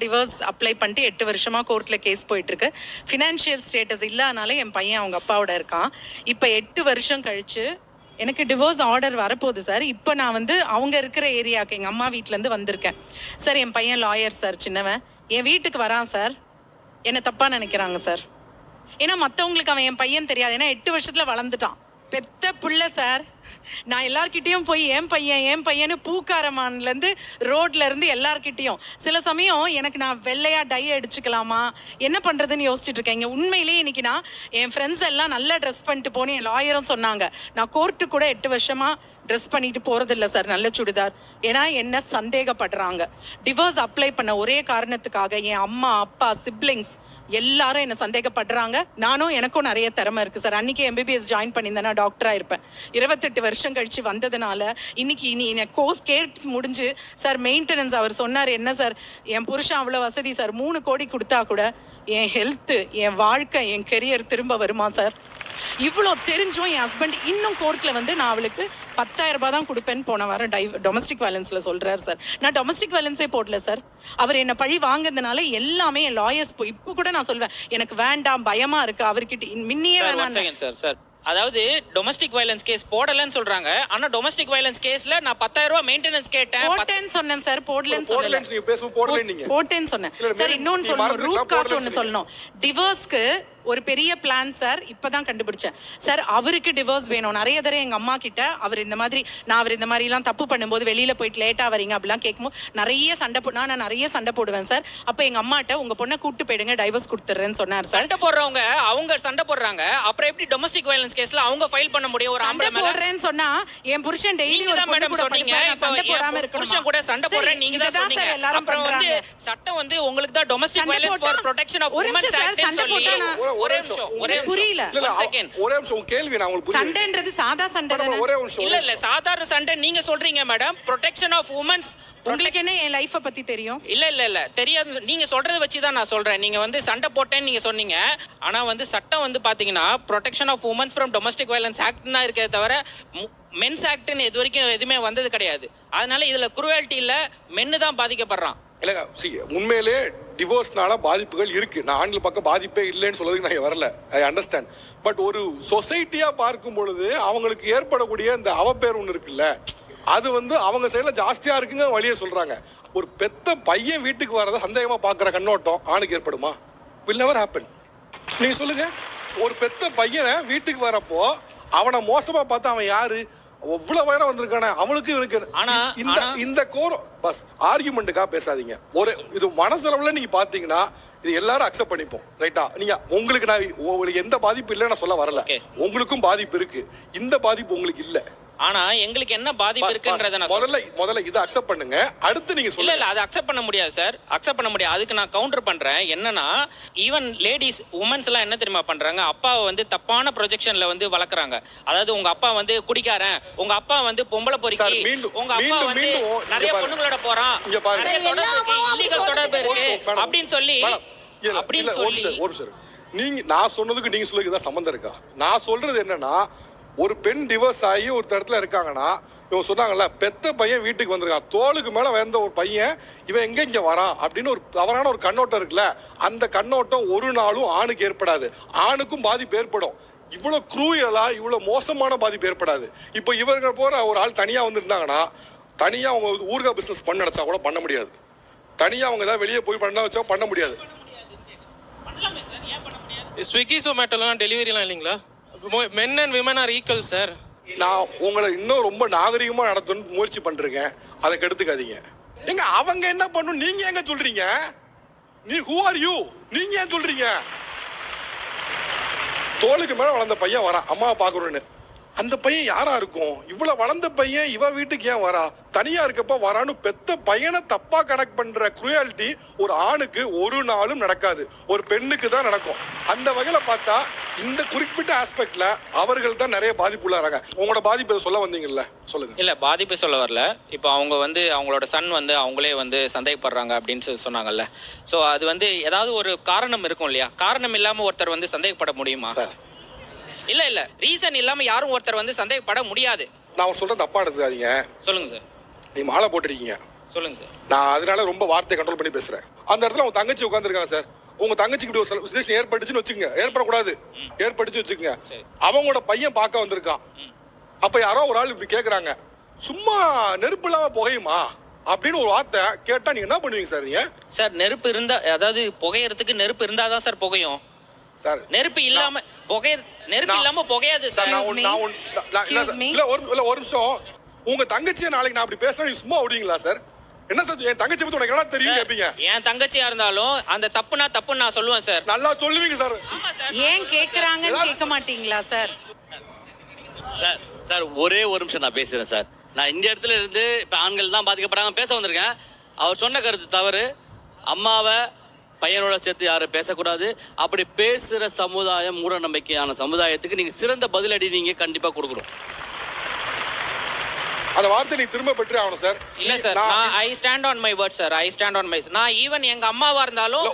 Divorce apply பண்ணிட்டு 8 வருஷமாக கோர்ட்டில் கேஸ் போயிட்டுருக்கு. ஃபினான்ஷியல் ஸ்டேட்டஸ் இல்லாதனால என் பையன் அவங்க அப்பாவோட இருக்கான். இப்போ 8 வருஷம் கழித்து எனக்கு டிவோர்ஸ் ஆர்டர் வரப்போகுது சார். இப்போ நான் வந்து அவங்க இருக்கிற ஏரியாவுக்கு எங்கள் அம்மா வீட்டிலேருந்து வந்திருக்கேன் சார். என் பையன் லாயர் சார், சின்னவன் என் வீட்டுக்கு வரான் சார். என்னை தப்பாக நினைக்கிறாங்க சார். ஏன்னா மற்றவங்களுக்கு அவன் என் பையன் தெரியாது. ஏன்னா 8 வருஷத்தில் வளர்ந்துட்டான், பெத்த பிள்ளை சார். நான் எல்லார்கிட்டையும் போய் என் பையனு பூக்காரமான்லேருந்து ரோட்லேருந்து எல்லார்கிட்டையும் சில சமயம் எனக்கு நான் வெள்ளையாக டை அடிச்சுக்கலாமா என்ன பண்ணுறதுன்னு யோசிச்சுட்டு இருக்கேன். இங்கே உண்மையிலேயே இன்னைக்கு நான் என் ஃப்ரெண்ட்ஸ் எல்லாம் நல்லா ட்ரெஸ் பண்ணிட்டு போனேன். என் லாயரும் சொன்னாங்க நான் கோர்ட்டு கூட 8 வருஷமாக ட்ரெஸ் பண்ணிட்டு போகிறதில்ல சார், நல்ல சுடிதார். ஏன்னா என்ன சந்தேகப்படுறாங்க. டிவோர்ஸ் அப்ளை பண்ண ஒரே காரணத்துக்காக என் அம்மா அப்பா சிப்ளிங்ஸ் எல்லாரும் என்ன சந்தேகப்படுறாங்க. நானும் எனக்கும் நிறைய திறமை இருக்குது சார். அன்றைக்கி MBBS ஜாயின் பண்ணியிருந்தேன்னா டாக்டராக இருப்பேன். 28 வருஷம் கழித்து வந்ததுனால இன்னைக்கு கோர்ஸ் கேட்டு முடிஞ்சு சார் மெயின்டெனன்ஸ் அவர் சொன்னார். என்ன சார் என் புருஷன் அவ்வளோ வசதி சார், 3 கோடி கொடுத்தா கூட என் ஹெல்த்து, என் வாழ்க்கை, என் கெரியர் திரும்ப வருமா சார்? இவ்வளோ தெரிஞ்சும் என் ஹஸ்பண்ட் இன்னும் கோர்ட்டில் வந்து நான் அவளுக்கு 10,000 ரூபாய் தான் கொடுப்பேன்னு போன வாரம் டொமஸ்டிக் வயலன்ஸில் சொல்கிறார் சார். நான் டொமஸ்டிக் வயலன்ஸே போடல சார். அவர் என்னை பழி வாங்குறதுனால எல்லாமே என் லாயர்ஸ் இப்போ கூட நான் சொல்வேன் எனக்கு வேண்டாம், பயமாக இருக்குது அவர்கிட்ட முன்னையே வேணாம் சார். அதாவது டொமஸ்டிக் வயலன்ஸ் கேஸ் போடலன்னு சொல்றாங்க. ஆனா டொமஸ்டிக் வயலன்ஸ் கேஸ்ல நான் 10,000 ரூபாய் மெயின்டெனன்ஸ் கேட்டேன். போட்டேன்னு சொன்னேன் சார், போடலன்னு சொல்லல. போட்டேன்னு சொன்னேன் சார். இன்னொன்னு சொல்லணும், ரூட் காஸ் ஒன்று சொல்லணும். டிவோர்ஸ்க்கு ஒரு பெரிய பிளான் சார். இப்பதான் கண்டுபிடிச்சேன் சார். அவருக்கு டிவோர்ஸ் வேணும். நிறைய தடவை எங்க அம்மா கிட்ட அவர் இந்த மாதிரிலாம் தப்பு பண்ணும்போது வெளியில போயிட்டு லேட்டா வரீங்க அப்படிலாம் கேட்கும்போது நிறைய சண்டை நான் நிறைய சண்டை போடுவேன் சார். அப்ப எங்க அம்மாட்ட உங்க பொண்ணை கூட்டு போயிடுங்க, டைவர்ஸ் கொடுத்துறேன்னு சொன்னார் சார். சண்டை போடுறவங்க அவங்க சண்டை போடுறாங்க, அப்புறம் எப்படி டொமஸ்டிக் வயலன்ஸ் கேஸ்ல அவங்க ஃபைல் பண்ண முடியும்? ஒரு ஆம்பளை மேல போடுறேன்னு சொன்னா என் புருஷன் டெய்லி ஒரு மேடம் சொன்னீங்க சண்டை போடாம இருக்கு, புருஷன் கூட சண்டை போடுறேன் நீங்க தான் சொன்னீங்க. அப்புறம் வந்து சட்டம் வந்து உங்களுக்கு தான் domestic violence for protection of womens act ன்னு சொல்லி ஒரே நிமிஷம் புரியல. ஒரே நிமிஷம் கேள்வி நான் உங்களுக்கு புரியல. சண்டைன்றது சாதா சண்டை தானே? ஒரே நிமிஷம். இல்ல சாதாரண சண்டை நீங்க சொல்றீங்க மேடம். ப்ரொடெக்ஷன் ஆஃப் வுமன்ஸ், உங்களுக்கு என்ன என் லைஃப பத்தி தெரியும்? இல்ல தெரியாது. நீங்க சொல்றத வச்சு தான் நான் சொல்றேன். நீங்க வந்து சண்டை போட்டேன்னு நீங்க சொன்னீங்க. ஆனா வந்து சட்டம் வந்து பாத்தீங்கன்னா protection of womens from domestic violence ஆக்ட்னா இருக்கே தவிர மென்ஸ் ஆக்ட்னு இது வரைக்கும் எதுவுமே வந்தது கிடையாது. அதனால இதுல குரூவல்ட்டி இல்ல, மென்னு தான் பாதிக்கப்படுறான். இல்லைங்க, உண்மையிலே டிவோர்ஸ்னால பாதிப்புகள் இருக்கு. நான் ஆண்கள் பக்கம் பாதிப்பே இல்லைன்னு சொல்றதுக்கு நான் வரல, ஐ அண்டர்ஸ்டாண்ட். பட் ஒரு சொசைட்டியா பார்க்கும் பொழுது அவங்களுக்கு ஏற்படக்கூடிய இந்த அவப்பேர் ஒன்று இருக்குல்ல, அது வந்து அவங்க சைடில் ஜாஸ்தியா இருக்குங்க வழியே சொல்றாங்க. ஒரு பெத்த பையன் வீட்டுக்கு வரத சந்தேகமா பார்க்குற கண்ணோட்டம் ஆணுக்கு ஏற்படுமா? will never happen. நீங்க சொல்லுங்க. ஒரு பெத்த பையனை வீட்டுக்கு வரப்போ அவனை மோசமா பார்த்தா அவன் யாரு? அவ்வளவு வயரம் வந்திருக்கானே அவனுக்கு இவனுக்கு இந்த கோரம் பஸ் ஆர்குமெண்ட்டுக்காக பேசாதீங்க. ஒரு இது மனசளவுல நீங்க பாத்தீங்கன்னா இது எல்லாரும் அக்செப்ட் பண்ணிப்போம், ரைட்டா? நீங்க உங்களுக்கு எந்த பாதிப்பு இல்லைன்னு நான் சொல்ல வரல. உங்களுக்கும் பாதிப்பு இருக்கு, இந்த பாதிப்பு உங்களுக்கு இல்ல. ஆனா எங்களுக்கு என்ன பாதிப்பு இருக்குன்றத நான் முதல்ல இத அக்செப்ட் பண்ணுங்க, அடுத்து நீங்க சொல்லுங்க. இல்ல அது அக்செப்ட் பண்ண முடியாது சார், அக்செப்ட் பண்ண முடியாது. அதுக்கு நான் கவுண்டர் பண்றேன். என்னன்னா ஈவன் லேடிஸ் உமன்ஸ் எல்லாம் என்ன தெரியுமா பண்றாங்க? அப்பாவை வந்து தப்பான ப்ரொஜெக்ஷன்ல வந்து வளர்க்குறாங்க. அதாவது உங்க அப்பா வந்து குடிக்காரன், உங்க அப்பா வந்து பொம்பளை பொறுக்கி, உங்க அப்பா வந்து நிறைய பொண்ணுங்களோட போறான், இல்லீகல் தொடர்பு இருக்கு அப்படின்னு சொல்லி நீங்க நான் சொன்னதுக்கு நீங்க சொல்லுங்க தான் சம்பந்தம் இருக்கா? நான் சொல்றது என்னன்னா, ஒரு பெண் டிவோர்ஸ் ஆகி ஒரு இடத்துல இருக்காங்கன்னா இவங்க சொன்னாங்கல்ல, பெத்த பையன் வீட்டுக்கு வந்திருக்கான், தோளுக்கு மேல வந்த ஒரு பையன் இவன் எங்க இங்க வரான் அப்படின்னு ஒரு தவறான ஒரு கண்ணோட்டம் இருக்குல்ல, அந்த கண்ணோட்டம் ஒரு நாளும் ஆணுக்கு ஏற்படாது. ஆணுக்கும் பாதிப்பு ஏற்படும். இவ்வளவு க்ரூயலா இவ்வளவு மோசமான பாதிப்பு ஏற்படாது. இப்போ இவர்கள் போற ஒரு ஆள் தனியா வந்துருந்தாங்கன்னா, தனியா அவங்க ஊர்கா பிசினஸ் பண்ண நினைச்சா கூட பண்ண முடியாது. தனியா அவங்க ஏதாவது வெளியே போய் பண்ண வச்சா பண்ண முடியாது. ஸ்விக்கி ஜொமேட்டோலாம் டெலிவரிலாம் இல்லைங்களா? men and women are equal sir. நான் உங்களை இன்னும் ரொம்ப நாகரிகமா நடத்தணும்னு முயற்சி பண்றேன், அதை கெடுத்துக்காதீங்க. எங்க அவங்க என்ன பண்ணும் நீங்க எங்க சொல்றீங்க? நீ who are you? நீங்க ஏன் சொல்றீங்க? தோளுக்கு மேல வளர்ந்த பையன் வரான் அம்மா பாக்குறோன்னு, அந்த பையன் யாரா இருக்கும்? இவ்வளவு வளர்ந்த பையன் இவ வீட்டுக்கு ஏன் வரா? தனியா இருக்கப்ப வரான்னு பெத்த பையனை தப்பா கனெக்ட் பண்ற குரூயாலிட்டி ஒரு ஆணுக்கு ஒரு நாளும் நடக்காது, ஒரு பெண்ணுக்கு தான் நடக்கும். அந்த வகையில பார்த்தா இந்த குறிப்பிட்ட ஆஸ்பெக்ட்ல அவர்கள் தான் நிறைய பாதிப்புள்ளாராங்க. உங்களோட பாதிப்பு சொல்ல வந்தீங்கல்ல, சொல்லுங்க. இல்ல பாதிப்பு சொல்ல வரல. இப்போ அவங்க வந்து அவங்களோட சன் வந்து அவங்களே வந்து சந்தேகப்படுறாங்க அப்படின்னு சொன்னாங்கல்ல. ஸோ அது வந்து ஏதாவது ஒரு காரணம் இருக்கும் இல்லையா? காரணம் இல்லாம ஒருத்தர் வந்து சந்தேகப்பட முடியுமா சார்? இல்ல ரீசன் இல்லாம யாரும் ஒருத்தர் வந்து சந்தேகப்பட முடியாது. நான் சொல்றேன், தப்பா எடுத்துக்காதீங்க. சொல்லுங்க சார். நீ மாலை போட்டிருக்கீங்க, சொல்லுங்க சார். நான் அதனால ரொம்ப வார்த்தையை கண்ட்ரோல் பண்ணி பேசுறேன். அந்த இடத்துல உங்க தங்கச்சி உட்காந்துருக்காங்க சார். உங்க தங்கச்சிக்கு இப்படி ஒரு சுச்சுவேஷன் ஏற்பட்டுச்சுன்னு வச்சுக்கோங்க, ஏற்படக்கூடாது, ஏற்பட்டுச்சு வச்சுக்கோங்க, அவங்களோட பையன் பார்க்க வந்திருக்கான். அப்ப யாரோ ஒரு ஆள் இப்படி கேக்குறாங்க, சும்மா நெருப்பு இல்லாம புகையுமா அப்படின்னு ஒரு வார்த்தை கேட்டா நீங்க என்ன பண்ணுவீங்க சார்? நீங்க சார் நெருப்பு இருந்தா, அதாவது புகையறதுக்கு நெருப்பு இருந்தாதான் சார் புகையும். சார் நெருப்பு இல்லாம நெருப்பு இல்லாம புகையாது சார். இல்ல ஒரு நிமிஷம். உங்க தங்கச்சியை நாளைக்கு நான் அப்படி பேசினா நீங்க சும்மா விடுவீங்களா சார்? என்ன சார் என் தங்கச்சி பத்தி உனக்கு என்ன தெரியும் கேப்பீங்க? என் தங்கச்சியா இருந்தாலும் அந்த தப்புனா தப்புன்னு நான் சொல்லுவேன் சார். நல்லா சொல்லுவீங்க சார். ஏன் கேக்குறாங்கன்னு கேட்க மாட்டீங்களா சார்? சார் ஒரே ஒரு நிமிஷம் நான் பேசுறேன் சார். நான் இந்த இடத்துல இருந்து இப்போ ஆண்கள் தான் பாதிக்கப்படுறாங்க பேச வந்திருக்கேன். அவர் சொன்ன கருத்து தவறு. அம்மாவை பையனோட சேர்த்து யாரும் பேசக்கூடாது. அப்படி பேசுகிற சமுதாயம் மூட நம்பிக்கையான சமுதாயத்துக்கு நீங்கள் சிறந்த பதிலடி நீங்கள் கண்டிப்பாக கொடுக்கணும். அந்த வார்த்தை நீங்க திரும்ப பெற்றே ஆகணும் சார். இல்ல சார், நான் I stand on my word sir. I stand on my. நான் ஈவன் எங்க அம்மாவா இருந்தாலும்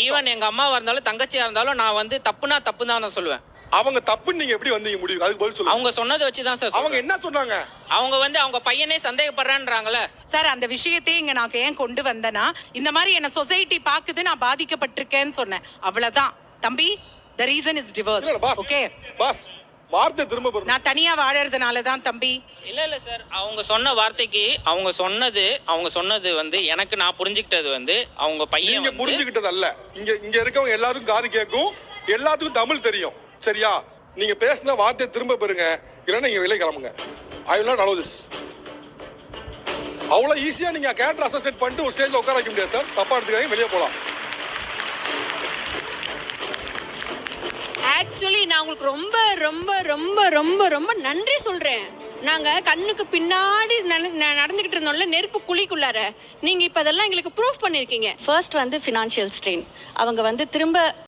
ஈவன் எங்க அம்மாவா இருந்தாலும் தங்கச்சியா இருந்தாலும் நான் வந்து தப்புனா தப்பு தான் நான் சொல்லுவேன். அவங்க தப்புன்னு நீங்க எப்படி வந்தீங்க முடியும்? அதுக்கு பதில் சொல்லுங்க. அவங்க சொன்னதை வச்சு தான் சார். அவங்க என்ன சொன்னாங்க? அவங்க வந்து அவங்க பையனே சந்தேகப்படுறான்றாங்கல்ல சார். அந்த விஷயத்தையே இங்க நான் ஏன் கொண்டு வந்தேன்னா, இந்த மாதிரி என்ன சொசைட்டி பாக்குது, நான் பாதிக்கப்பட்டிருக்கேன்னு சொன்னேன், அவ்வளவுதான் தம்பி. the reason is divorce. Okay boss, வார்த்தை திரும்ப பெறணும். நான் தனியா வாழறதுனால தான் தம்பி. இல்ல சார், அவங்க சொன்ன வார்த்தைக்கு அவங்க சொன்னது வந்து எனக்கு நான் புரிஞ்சுக்கிட்டது வந்து அவங்க பையன் நீங்க புரிஞ்சுக்கிட்டது அல்ல. இங்க இருக்கவங்க எல்லாருக்கும் காது கேட்கும், எல்லாத்துக்கும் தமிழ் தெரியும். சரியா? நீங்க பேசின வார்த்தையை திரும்ப பெறுங்க, இல்லைன்னா நீங்க வெளியே கிளம்புங்க. I will not allow this. அவ்வளவு ஈஸியா நீங்க கேரக்டர் அசோசியேட் பண்ணிட்டு ஒரு ஸ்டேஜ்ல உட்கார வைக்க முடியாது சார். தப்பா எடுத்துக்காதீங்க, வெளியே போலாம். ஆக்சுவலி நான் உங்களுக்கு ரொம்ப ரொம்ப ரொம்ப ரொம்ப ரொம்ப நன்றி சொல்றேன். நாங்க கண்ணுக்கு பின்னாடி நடந்துகிட்டு இருந்தோம்ல நெருப்பு குழிக்குள்ளார, நீங்க இப்ப அதெல்லாம் எங்களுக்கு ப்ரூஃப் பண்ணிருக்கீங்க. ஃபர்ஸ்ட் வந்து ஃபினான்ஷியல் ஸ்ட்ரெயின். அவங்க வந்து திரும்ப